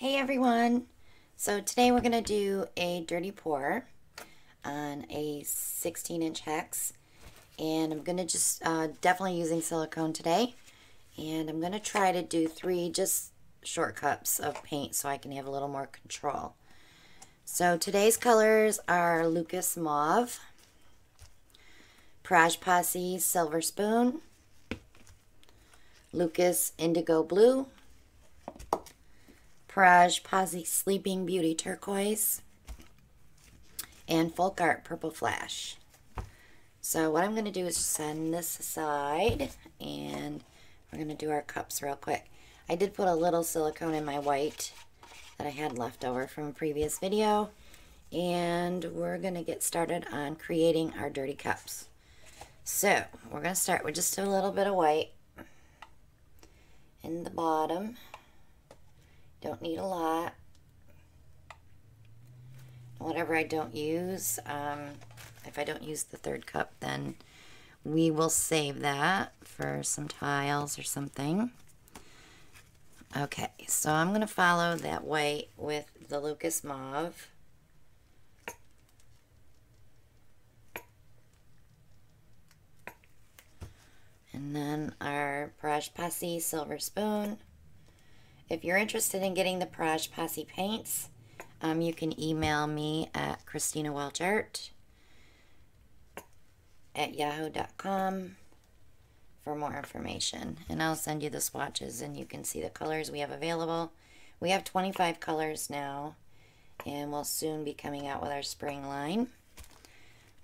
Hey everyone! So today we're going to do a dirty pour on a 16-inch hex, and I'm going to just definitely using silicone today, and I'm going to try to do 3 just short cups of paint so I can have a little more control. So today's colors are Lucas Mauve, Praj Posse Silver Spoon, Lucas Indigo Blue, Praj Posse Sleeping Beauty Turquoise, and Folk Art Purple Flash. So what I'm going to do is send this aside, and we're going to do our cups real quick. I did put a little silicone in my white that I had left over from a previous video, and we're going to get started on creating our dirty cups. So we're going to start with just a little bit of white in the bottom. Don't need a lot. Whatever I don't use, if I don't use the 3rd cup, then we will save that for some tiles or something. Okay, so I'm going to follow that white with the Lucas Mauve. And then our Praj Posse Silver Spoon. If you're interested in getting the Praj Posse paints, you can email me at Christina Welch Art at yahoo.com for more information. And I'll send you the swatches and you can see the colors we have available. We have 25 colors now, and we'll soon be coming out with our spring line,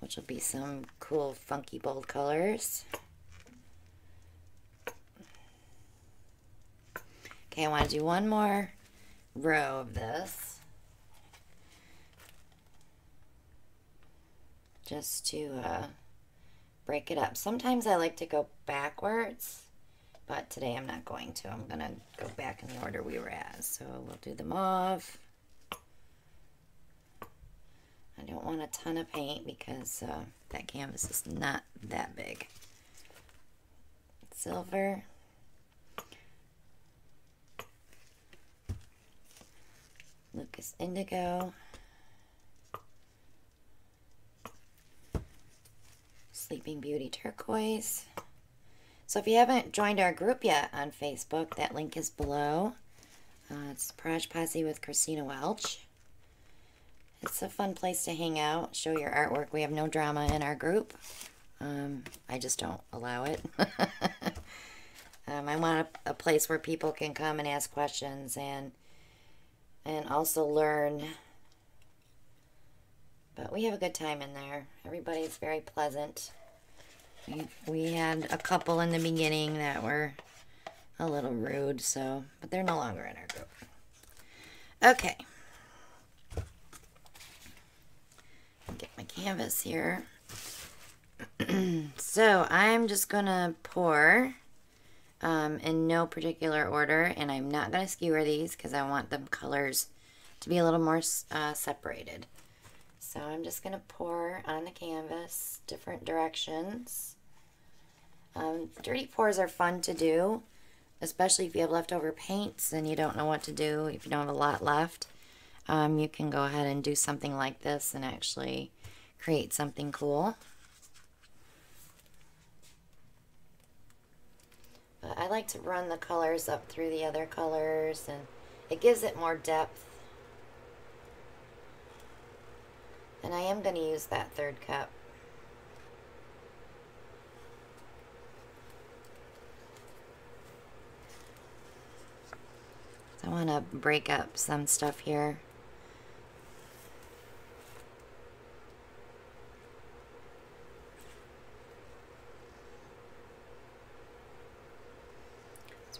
which will be some cool, funky, bold colors. Okay, I want to do one more row of this, just to break it up. Sometimes I like to go backwards, but today I'm not going to. I'm going to go back in the order we were at. So we'll do the mauve. I don't want a ton of paint because that canvas is not that big. Silver. Lucas Indigo, Sleeping Beauty Turquoise. So if you haven't joined our group yet on Facebook, that link is below. It's Praj Posse with Christina Welch. It's a fun place to hang out, show your artwork. We have no drama in our group. I just don't allow it. I want a place where people can come and ask questions and also learn. But we have a good time in there. Everybody's very pleasant. We had a couple in the beginning that were a little rude, but they're no longer in our group. Okay. Get my canvas here. So I'm just gonna pour in no particular order, and I'm not going to skewer these because I want the colors to be a little more separated. So I'm just going to pour on the canvas different directions. Dirty pours are fun to do, especially if you have leftover paints and you don't know what to do, if you don't have a lot left. You can go ahead and do something like this and actually create something cool. But I like to run the colors up through the other colors, and it gives it more depth. And I am going to use that 3rd cup. So I want to break up some stuff here.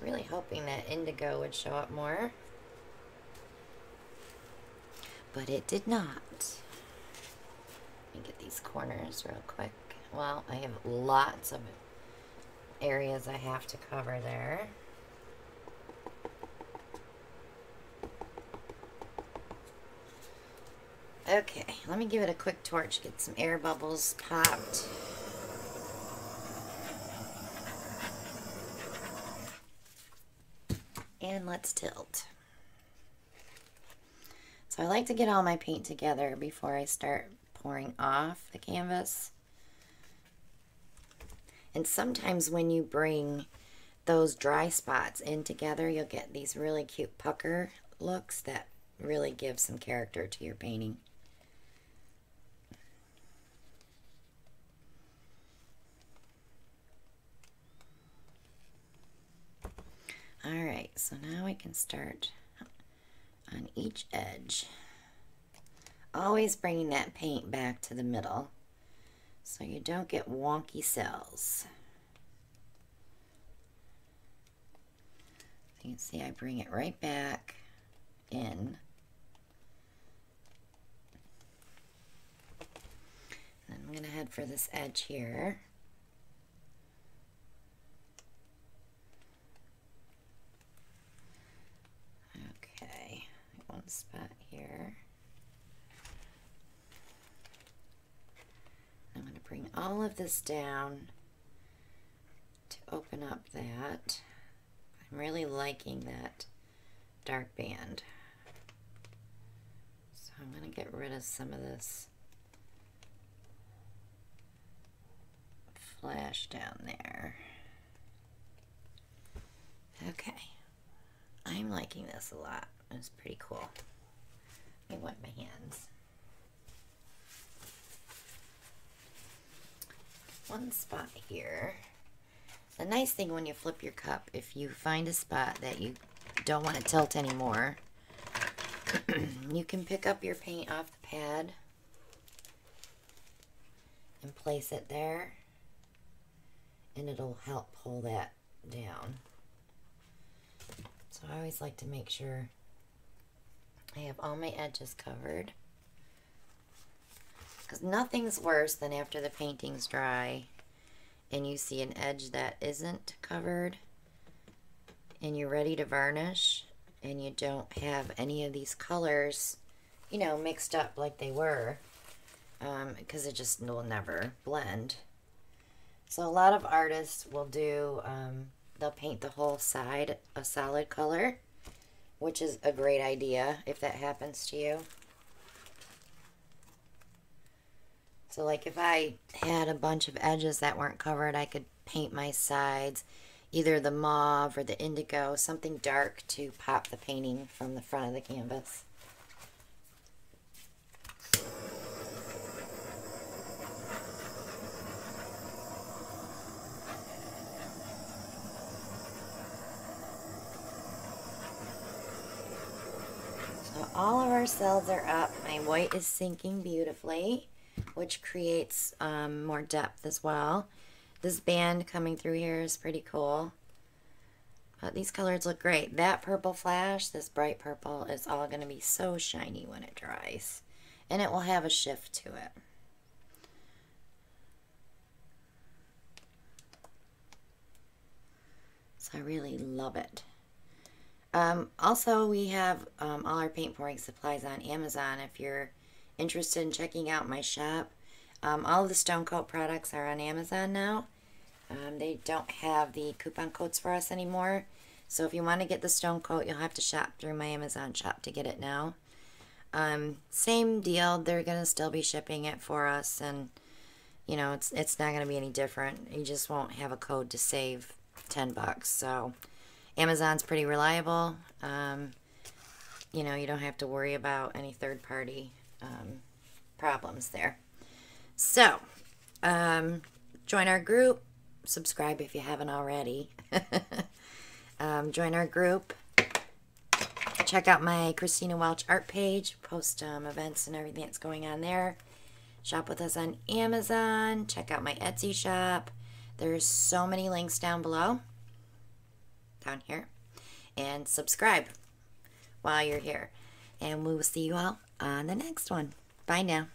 Really hoping that indigo would show up more, but it did not. Let me get these corners real quick. Well, I have lots of areas I have to cover there. Okay, let me give it a quick torch, get some air bubbles popped. And let's tilt. So I like to get all my paint together before I start pouring off the canvas. And sometimes when you bring those dry spots in together, you'll get these really cute pucker looks that really give some character to your painting. Alright, so now we can start on each edge. Always bringing that paint back to the middle so you don't get wonky cells. You can see I bring it right back in. And I'm going to head for this edge here. Okay, one spot here. I'm going to bring all of this down to open up that. I'm really liking that dark band. So I'm going to get rid of some of this flash down there. Okay. I'm liking this a lot. It's pretty cool. Let me wipe my hands. One spot here. The nice thing when you flip your cup, if you find a spot that you don't want to tilt anymore, you can pick up your paint off the pad and place it there, and it'll help pull that down. So I always like to make sure I have all my edges covered, because nothing's worse than after the painting's dry and you see an edge that isn't covered and you're ready to varnish and you don't have any of these colors, you know, mixed up like they were, because it just will never blend. So a lot of artists will do, they'll paint the whole side a solid color, which is a great idea if that happens to you. So like if I had a bunch of edges that weren't covered, I could paint my sides either the mauve or the indigo, something dark to pop the painting from the front of the canvas. So all of our cells are up. My white is sinking beautifully, which creates more depth as well. This band coming through here is pretty cool. But these colors look great. That purple flash, this bright purple, is all going to be so shiny when it dries. And it will have a shift to it. So I really love it. Also, we have all our paint pouring supplies on Amazon if you're interested in checking out my shop. All of the Stone Coat products are on Amazon now. They don't have the coupon codes for us anymore. So if you want to get the Stone Coat, you'll have to shop through my Amazon shop to get it now. Same deal. They're going to still be shipping it for us. And, you know, it's not going to be any different. You just won't have a code to save $10. So Amazon's pretty reliable. You know, you don't have to worry about any third-party problems there. So, join our group. Subscribe if you haven't already. Join our group. Check out my Christina Welch Art page. Post events and everything that's going on there. Shop with us on Amazon. Check out my Etsy shop. There's so many links down below. Down here. And subscribe while you're here. And we will see you all on the next one. Bye now.